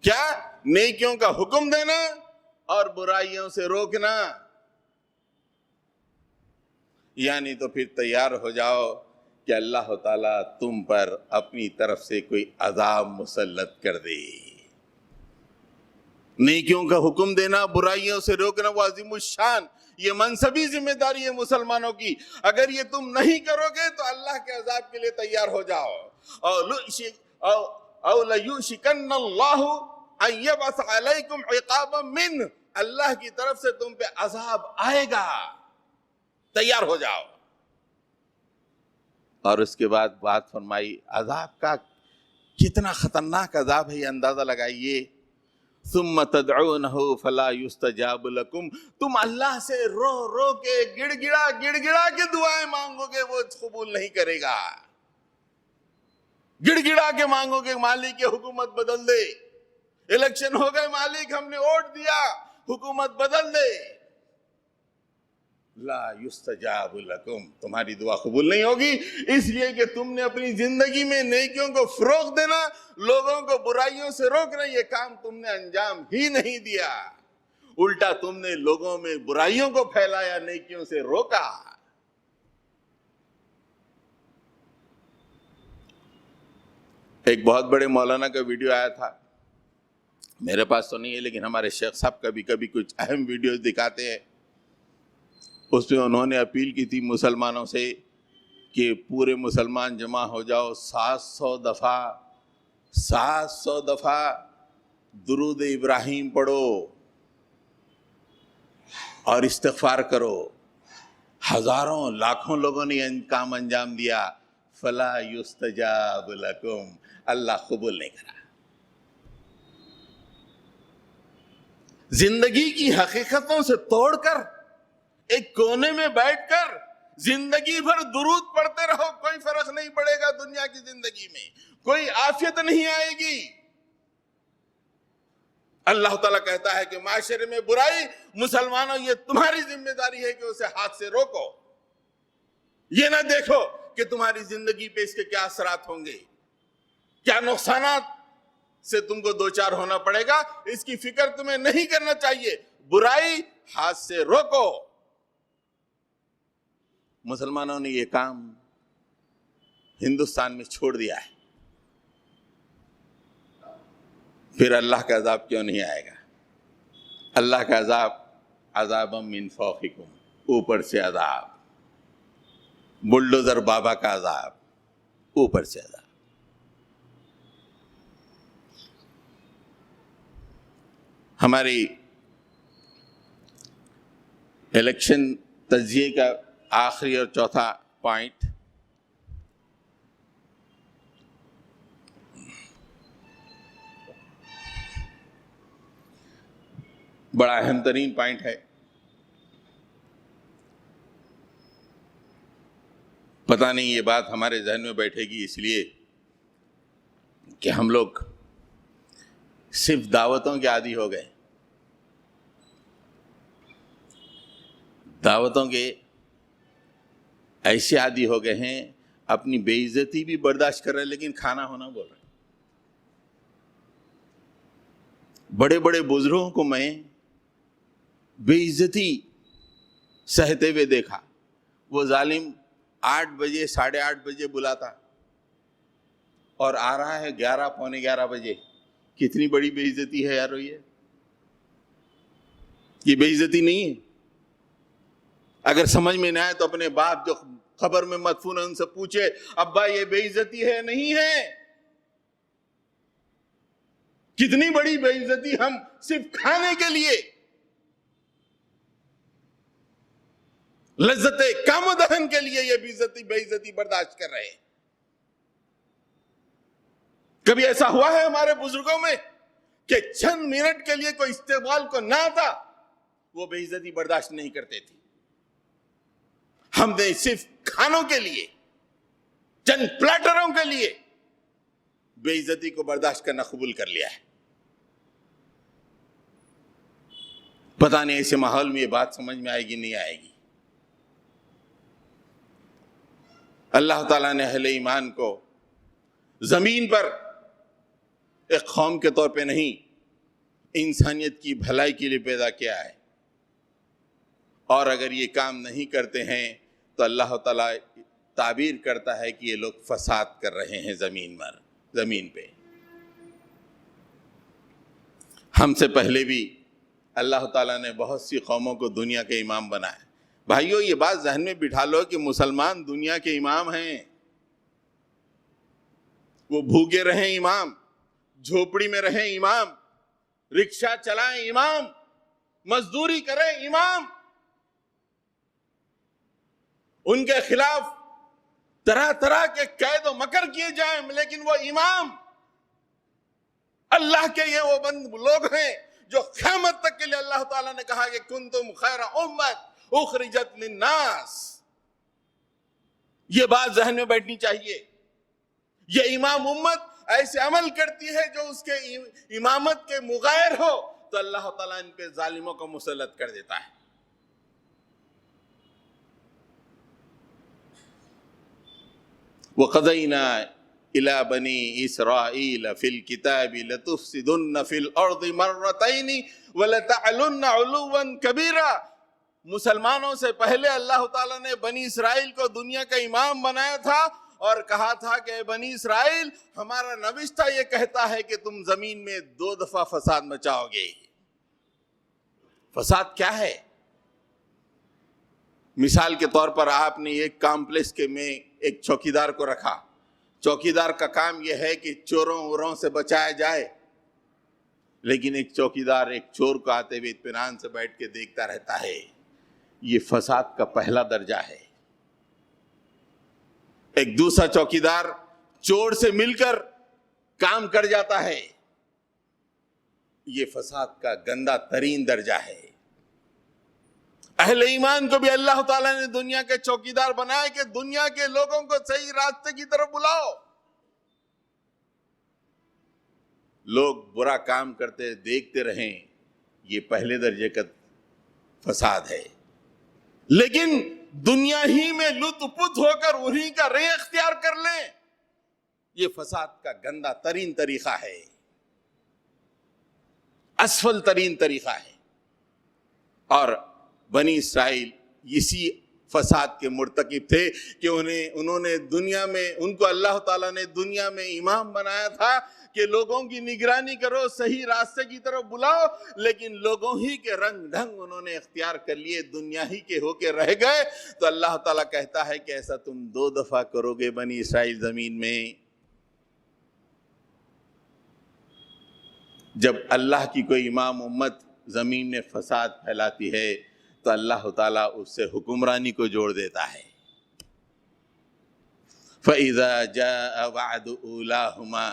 کیا؟ نیکیوں کا حکم دینا اور برائیوں سے روکنا۔ یعنی تو پھر تیار ہو جاؤ کہ اللہ تعالیٰ تم پر اپنی طرف سے کوئی عذاب مسلط کر دے۔ نیکیوں کا حکم دینا، برائیوں سے روکنا، وہ عظیم الشان، یہ منصبی ذمہ داری ہے مسلمانوں کی۔ اگر یہ تم نہیں کرو گے تو اللہ کے عذاب کے لیے تیار ہو جاؤ۔ او لیوشکن اللہ ان یبعث علیکم عقابا منہ، اللہ کی طرف سے تم پہ عذاب آئے گا، تیار ہو جاؤ۔ اور اس کے بعد بات فرمائی عذاب کا، کتنا خطرناک عذاب ہے یہ اندازہ لگائیے۔ ثم تدعونه فلا يستجاب لكم، تم اللہ سے رو رو کے گڑ گڑا کے دعائیں مانگو گے، وہ قبول نہیں کرے گا. گڑ گڑا کے مانگو گے مالک کی حکومت بدل دے، الیکشن ہو گئے مالک ہم نے ووٹ دیا حکومت بدل دے، لا یستجاب لکم، تمہاری دعا قبول نہیں ہوگی، اس لیے کہ تم نے اپنی زندگی میں نیکیوں کو فروغ دینا، لوگوں کو برائیوں سے روکنا، یہ کام تم نے انجام ہی نہیں دیا، الٹا تم نے لوگوں میں برائیوں کو پھیلایا، نیکیوں سے روکا. ایک بہت بڑے مولانا کا ویڈیو آیا تھا، میرے پاس تو نہیں ہے لیکن ہمارے شیخ صاحب کبھی کبھی کچھ اہم ویڈیوز دکھاتے ہیں. اس میں انہوں نے اپیل کی تھی مسلمانوں سے کہ پورے مسلمان جمع ہو جاؤ، 700 دفعہ درود ابراہیم پڑھو اور استغفار کرو. ہزاروں لاکھوں لوگوں نے کام انجام دیا، فلا یستجاب لکم، اللہ قبول نہیں کرا. زندگی کی حقیقتوں سے توڑ کر ایک کونے میں بیٹھ کر زندگی بھر درود پڑھتے رہو، کوئی فرق نہیں پڑے گا، دنیا کی زندگی میں کوئی عافیت نہیں آئے گی. اللہ تعالیٰ کہتا ہے کہ معاشرے میں برائی، مسلمانوں یہ تمہاری ذمہ داری ہے کہ اسے ہاتھ سے روکو. یہ نہ دیکھو کہ تمہاری زندگی پہ اس کے کیا اثرات ہوں گے، کیا نقصانات سے تم کو دوچار ہونا پڑے گا، اس کی فکر تمہیں نہیں کرنا چاہیے. برائی ہاتھ سے روکو. مسلمانوں نے یہ کام ہندوستان میں چھوڑ دیا ہے، پھر اللہ کا عذاب کیوں نہیں آئے گا؟ اللہ کا عذاب عذاب من فوقکم، اوپر سے عذاب، بلڈوزر بابا کا عذاب، اوپر سے عذاب. ہماری الیکشن تجزیے کا آخری اور چوتھا پوائنٹ، بڑا اہم ترین پوائنٹ ہے. پتہ نہیں یہ بات ہمارے ذہن میں بیٹھے گی اس لیے کہ ہم لوگ صرف دعوتوں کے عادی ہو گئے، دعوتوں کے ایسے عادی ہو گئے ہیں، اپنی بے عزتی بھی برداشت کر رہے لیکن کھانا ہونا بول رہے. بڑے بڑے بزرگوں کو میں بے عزتی سہتے ہوئے دیکھا. وہ ظالم 8 بجے 8:30 بجے بلاتا اور آ رہا ہے 11 پونے 11 بجے. کتنی بڑی بے عزتی ہے یارو، یہ بے عزتی نہیں ہے؟ اگر سمجھ میں نہ آئے تو اپنے باپ جو قبر میں مدفون ہے ان سے پوچھے، ابا یہ بے عزتی ہے نہیں ہے؟ کتنی بڑی بے عزتی، ہم صرف کھانے کے لیے، لذت کام و دہن کے لیے یہ بے عزتی برداشت کر رہے ہیں. کبھی ایسا ہوا ہے ہمارے بزرگوں میں کہ چند منٹ کے لیے کوئی استقبال کو نہ آتا وہ بے عزتی برداشت نہیں کرتے تھے؟ ہم نے صرف کھانوں کے لیے، چند پلاٹروں کے لیے بے عزتی کو برداشت کرنا قبول کر لیا ہے. پتہ نہیں ایسے ماحول میں یہ بات سمجھ میں آئے گی نہیں آئے گی. اللہ تعالیٰ نے اہل ایمان کو زمین پر ایک قوم کے طور پہ نہیں، انسانیت کی بھلائی کے لیے پیدا کیا ہے، اور اگر یہ کام نہیں کرتے ہیں تو اللہ تعالیٰ تعبیر کرتا ہے کہ یہ لوگ فساد کر رہے ہیں زمین پہ. ہم سے پہلے بھی اللہ تعالیٰ نے بہت سی قوموں کو دنیا کے امام بنایا. بھائیو یہ بات ذہن میں بٹھا لو کہ مسلمان دنیا کے امام ہیں. وہ بھوکے رہیں امام، جھوپڑی میں رہیں امام، رکشہ چلائیں امام، مزدوری کریں امام. ان کے خلاف طرح طرح کے قید و مکر کیے جائیں لیکن وہ امام اللہ کے یہ وہ بند لوگ ہیں جو قیامت تک کے لیے اللہ تعالیٰ نے کہا کہ کنتم خیر امت اخرجت للناس. یہ بات ذہن میں بیٹھنی چاہیے. یہ امام امت ایسے عمل کرتی ہے جو اس کے امامت کے مغیر ہو تو اللہ تعالیٰ ان پہ ظالموں کو مسلط کر دیتا ہے. وَقَضَيْنَا إِلَى بَنِي إِسْرَائِيلَ فِي الْكِتَابِ لَتُفْسِدُنَّ فِي الْأَرْضِ مَرَّتَيْنِ وَلَتَعْلُنَّ عُلُوًّا كَبِيرًا. مسلمانوں سے پہلے اللہ تعالیٰ نے بنی اسرائیل کو دنیا کا امام بنایا تھا اور کہا تھا کہ بنی اسرائیل ہمارا نوشتہ یہ کہتا ہے کہ تم زمین میں 2 دفعہ فساد مچاؤ گے. فساد کیا ہے؟ مثال کے طور پر آپ نے ایک کامپلیکس کے میں ایک چوکیدار کو رکھا. چوکیدار کا کام یہ ہے کہ چوروں ووروں سے بچایا جائے، لیکن ایک چوکیدار ایک چور کو آتے ہوئے اطمینان سے بیٹھ کے دیکھتا رہتا ہے. یہ فساد کا پہلا درجہ ہے. ایک دوسرا چوکیدار چور سے مل کر کام کر جاتا ہے. یہ فساد کا گندا ترین درجہ ہے. اہل ایمان کو بھی اللہ تعالیٰ نے دنیا کے چوکیدار بنایا کہ دنیا کے لوگوں کو صحیح راستے کی طرف بلاؤ. لوگ برا کام کرتے دیکھتے رہیں، یہ پہلے درجے کا فساد ہے. لیکن دنیا ہی میں لطف پت ہو کر انہی کا رے اختیار کر لیں، یہ فساد کا گندا ترین طریقہ ہے، اسفل ترین طریقہ ہے. اور بنی اسرائیل اسی فساد کے مرتکب تھے کہ انہوں نے دنیا میں، ان کو اللہ تعالیٰ نے دنیا میں امام بنایا تھا کہ لوگوں کی نگرانی کرو، صحیح راستے کی طرف بلاؤ، لیکن لوگوں ہی کے رنگ ڈھنگ انہوں نے اختیار کر لیے، دنیا ہی کے ہو کے رہ گئے. تو اللہ تعالیٰ کہتا ہے کہ ایسا تم 2 دفعہ کرو گے بنی اسرائیل زمین میں. جب اللہ کی کوئی امام امت زمین میں فساد پھیلاتی ہے تو اللہ تعالیٰ اس سے حکمرانی کو جوڑ دیتا ہے. فَإِذَا جَاءَ وَعْدُ أُولَاهُمَا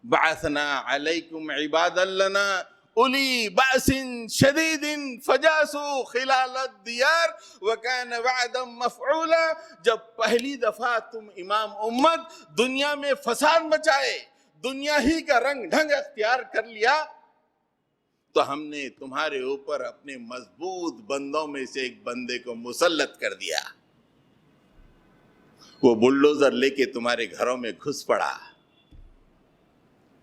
بَعَثْنَا عَلَيْكُمْ عِبَادًا لَنَا أُولِي بَأْسٍ شَدِيدٍ فَجَاسُوا خِلَالَ الدِّيَارِ وَكَانَ وَعْدًا مَفْعُولًا. جب پہلی دفعہ تم امام امت دنیا میں فساد مچائے، دنیا ہی کا رنگ ڈھنگ اختیار کر لیا، تو ہم نے تمہارے اوپر اپنے مضبوط بندوں میں سے ایک بندے کو مسلط کر دیا. وہ بلڈوزر لے کے تمہارے گھروں میں گھس پڑا.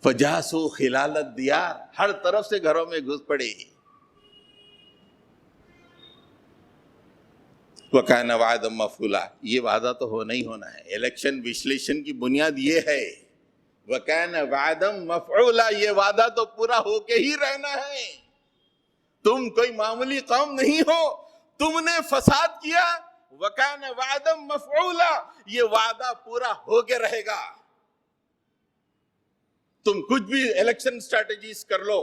فجاسو خلال الدیار، ہر طرف سے گھروں میں گھس پڑے. وَكَانَ وَعْدًا مَفْعُولًا. یہ وعدہ تو ہونا ہی ہونا ہے. الیکشن وشلیشن کی بنیاد یہ ہے، وَكَانَ وَعْدًا مَفْعُولًا. یہ وعدہ تو پورا ہو کے ہی رہنا ہے. تم کوئی معمولی قوم نہیں ہو، تم نے فساد کیا، وَكَانَ وَعْدًا مَفْعُولًا. یہ وعدہ پورا ہو کے رہے گا. تم کچھ بھی الیکشن اسٹریٹجیز کر لو،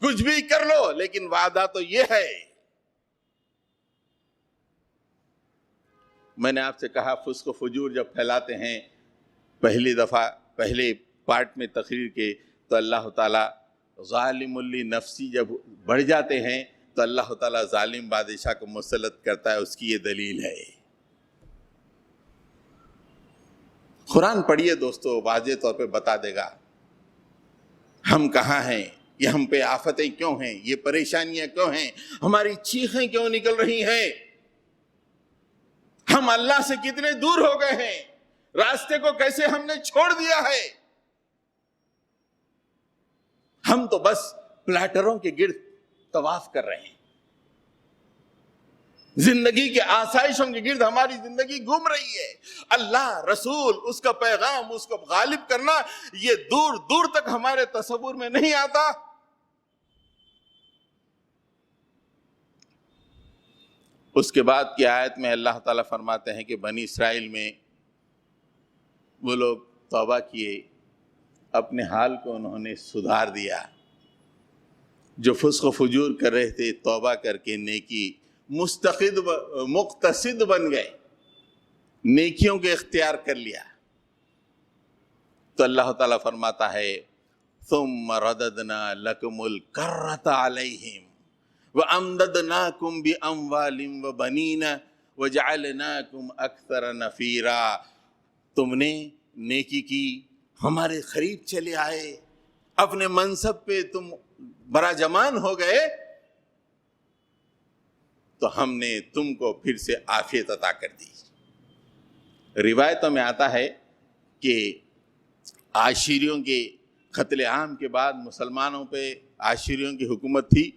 کچھ بھی کر لو، لیکن وعدہ تو یہ ہے. میں نے آپ سے کہا فسق و فجور جب پھیلاتے ہیں پہلی دفعہ پہلے پارٹ میں تقریر کے، تو اللہ تعالیٰ ظالم لنفسی جب بڑھ جاتے ہیں تو اللہ تعالیٰ ظالم بادشاہ کو مسلط کرتا ہے. اس کی یہ دلیل ہے. قرآن پڑھیے دوستو، واضح طور پہ بتا دے گا ہم کہاں ہیں، یہ ہم پہ آفتیں کیوں ہیں، یہ پریشانیاں کیوں ہیں، ہماری چیخیں کیوں نکل رہی ہیں، ہم اللہ سے کتنے دور ہو گئے ہیں، راستے کو کیسے ہم نے چھوڑ دیا ہے. ہم تو بس پلاٹروں کے گرد طواف کر رہے ہیں، زندگی کے آسائشوں کے گرد ہماری زندگی گھوم رہی ہے. اللہ، رسول، اس کا پیغام، اس کو غالب کرنا، یہ دور دور تک ہمارے تصور میں نہیں آتا. اس کے بعد کی آیت میں اللہ تعالیٰ فرماتے ہیں کہ بنی اسرائیل میں وہ لوگ توبہ کیے، اپنے حال کو انہوں نے سدھار دیا. جو فسق و فجور کر رہے تھے توبہ کر کے نیکی مقتصد بن گئے، نیکیوں کے اختیار کر لیا. تو اللہ تعالیٰ فرماتا ہے ثم رددنا لكم الكرة عليهم وأمددناكم بأموال وبنين وجعلناكم أكثر نفيرا. تم نے نیکی کی، ہمارے قریب چلے آئے، اپنے منصب پہ تم براجمان ہو گئے، تو ہم نے تم کو پھر سے عافیت عطا کر دی. روایتوں میں آتا ہے کہ عاشریوں کے قتل عام کے بعد مسلمانوں پہ عاشریوں کی حکومت تھی.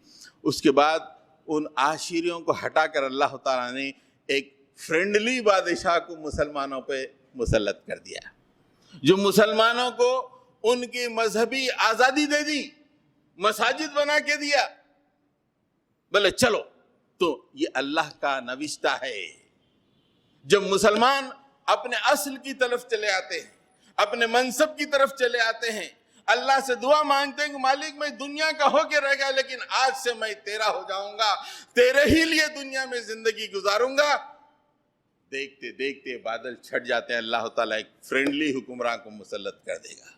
اس کے بعد ان عاشریوں کو ہٹا کر اللہ تعالیٰ نے ایک فرینڈلی بادشاہ کو مسلمانوں پہ مسلط کر دیا، جو مسلمانوں کو ان کی مذہبی آزادی دے دی، مساجد بنا کے دیا. بولے چلو، تو یہ اللہ کا نوشتہ ہے. جب مسلمان اپنے اصل کی طرف چلے آتے ہیں، اپنے منصب کی طرف چلے آتے ہیں، اللہ سے دعا مانگتے ہیں کہ مالک میں دنیا کا ہو کے رہ گیا، لیکن آج سے میں تیرا ہو جاؤں گا، تیرے ہی لیے دنیا میں زندگی گزاروں گا. دیکھتے دیکھتے بادل چھٹ جاتے ہیں، اللہ تعالیٰ ایک فرینڈلی حکمراں کو مسلط کر دے گا.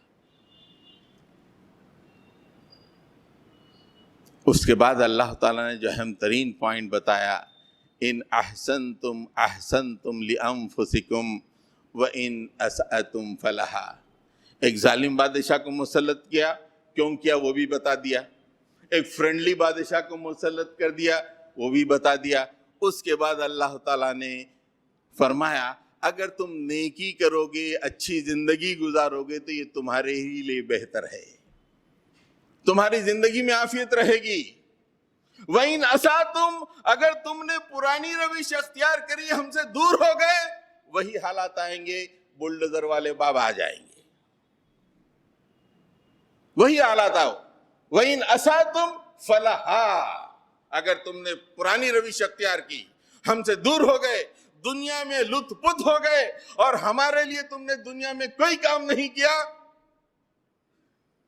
اس کے بعد اللہ تعالیٰ نے جو اہم ترین پوائنٹ بتایا، ان احسنتم احسنتم لانفسکم وان اسأتم فلہا. ایک ظالم بادشاہ کو مسلط کیا، کیوں کیا وہ بھی بتا دیا. ایک فرینڈلی بادشاہ کو مسلط کر دیا، وہ بھی بتا دیا. اس کے بعد اللہ تعالیٰ نے فرمایا اگر تم نیکی کرو گے، اچھی زندگی گزارو گے تو یہ تمہارے ہی لیے بہتر ہے، تمہاری زندگی میں عافیت رہے گی. وَإِنْ أَسَأْتُمْ، اگر تم نے پرانی روش اختیار کری، ہم سے دور ہو گئے، وہی حالات آئیں گے، بلڈوزر والے بابا آ جائیں گے، وہی حالات آؤ. وَإِنْ أَسَأْتُمْ فَلَهَا، اگر تم نے پرانی روش اختیار کی، ہم سے دور ہو گئے، دنیا میں لطف پت ہو گئے، اور ہمارے لیے تم نے دنیا میں کوئی کام نہیں کیا،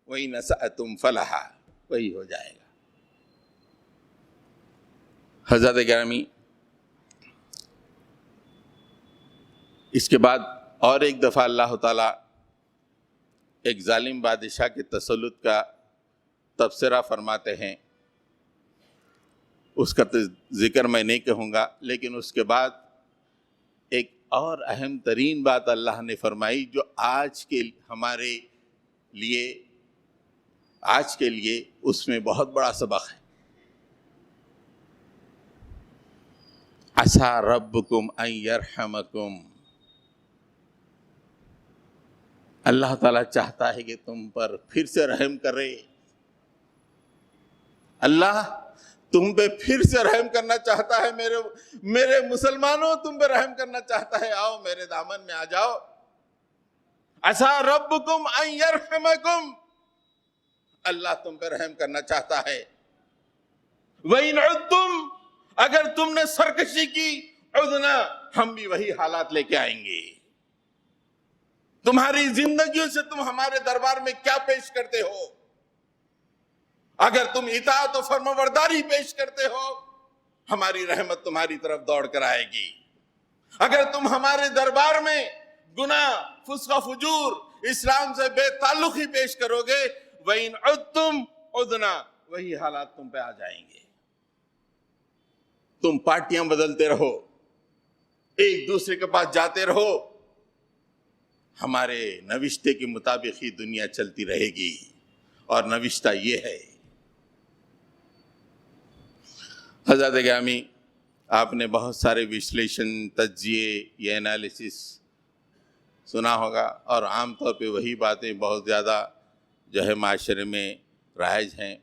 وَإِنْ أَسَأْتُمْ فَلَهَا، وہی ہو جائے گا. حضرت گرامی، اس کے بعد اور ایک دفعہ اللہ تعالیٰ ایک ظالم بادشاہ کے تسلط کا تبصرہ فرماتے ہیں. اس کا ذکر میں نہیں کہوں گا، لیکن اس کے بعد ایک اور اہم ترین بات اللہ نے فرمائی جو آج کے ہمارے لیے، آج کے لیے اس میں بہت بڑا سبق ہے. عسیٰ ربکم ان یرحمکم، اللہ تعالیٰ چاہتا ہے کہ تم پر پھر سے رحم کرے. اللہ تم پہ پھر سے رحم کرنا چاہتا ہے، میرے مسلمانوں تم پہ رحم کرنا چاہتا ہے، آؤ میرے دامن میں آ جاؤ. عسیٰ ربکم ان یرحمکم، اللہ تم پہ رحم کرنا چاہتا ہے. وَإِنْ عُدْتُمْ، اگر تم نے سرکشی کی، عُدْنَا، ہم بھی وہی حالات لے کے آئیں گے. تمہاری زندگیوں سے تم ہمارے دربار میں کیا پیش کرتے ہو؟ اگر تم اطاعت و فرمانبرداری پیش کرتے ہو، ہماری رحمت تمہاری طرف دوڑ کر آئے گی. اگر تم ہمارے دربار میں گناہ، فسق و فجور، اسلام سے بے تعلقی پیش کرو گے، وَإِنْ عُدْتُمْ عُدْنَا، وہی حالات تم پہ آ جائیں گے. تم پارٹیاں بدلتے رہو، ایک دوسرے کے پاس جاتے رہو، ہمارے نوشتے کے مطابق ہی دنیا چلتی رہے گی. اور نوشتہ یہ ہے. حضرت گرامی، آپ نے بہت سارے وشلیشن، تجزیے، یہ انالیسس سنا ہوگا، اور عام طور پہ وہی باتیں بہت زیادہ جو ہے معاشرے میں رائج ہیں.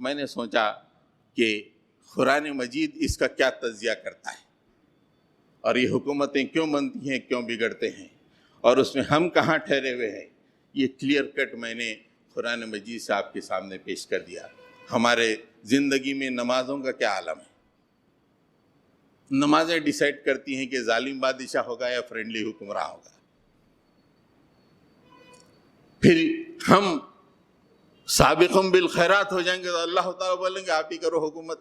میں نے سوچا کہ قرآن مجید اس کا کیا تجزیہ کرتا ہے، اور یہ حکومتیں کیوں بنتی ہیں، کیوں بگڑتے ہیں، اور اس میں ہم کہاں ٹھہرے ہوئے ہیں. یہ کلیئر کٹ میں نے قرآن مجید سے آپ کے سامنے پیش کر دیا. ہمارے زندگی میں نمازوں کا کیا عالم ہے. نمازیں ڈیسائیڈ کرتی ہیں کہ ظالم بادشاہ ہوگا یا فرینڈلی حکمراں ہوگا. پھر ہم سابقوں بالخیرات ہو جائیں گے تو اللہ تعالیٰ بولیں گے آپ ہی کرو حکومت.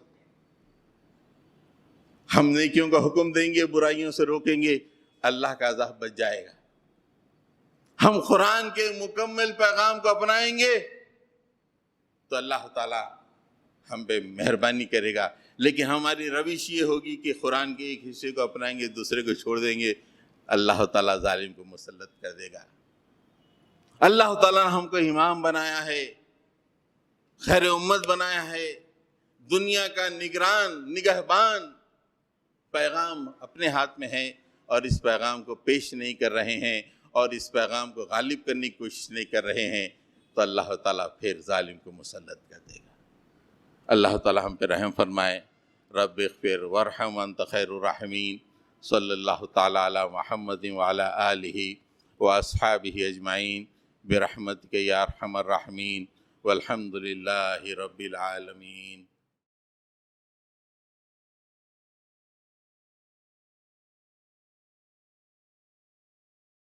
ہم نیکیوں کا حکم دیں گے، برائیوں سے روکیں گے، اللہ کا عذاب بچ جائے گا. ہم قرآن کے مکمل پیغام کو اپنائیں گے، تو اللہ تعالیٰ ہم پہ مہربانی کرے گا. لیکن ہماری روش یہ ہوگی کہ قرآن کے ایک حصے کو اپنائیں گے، دوسرے کو چھوڑ دیں گے، اللہ تعالیٰ ظالم کو مسلط کر دے گا. اللہ تعالیٰ نے ہم کو امام بنایا ہے، خیر امت بنایا ہے، دنیا کا نگران نگہبان. پیغام اپنے ہاتھ میں ہے اور اس پیغام کو پیش نہیں کر رہے ہیں اور اس پیغام کو غالب کرنے کی کوشش نہیں کر رہے ہیں، تو اللہ تعالیٰ پھر ظالم کو مسلط کر دے گا. اللہ تعالیٰ ہم پہ رحم فرمائے. رب اغفر وارحم وانت خیر الراحمین. صلی اللہ تعالیٰ علی محمد وعلی آلہ واصحابہ اجمعین برحمتک یا ارحم الراحمین والحمد للہ رب العالمین.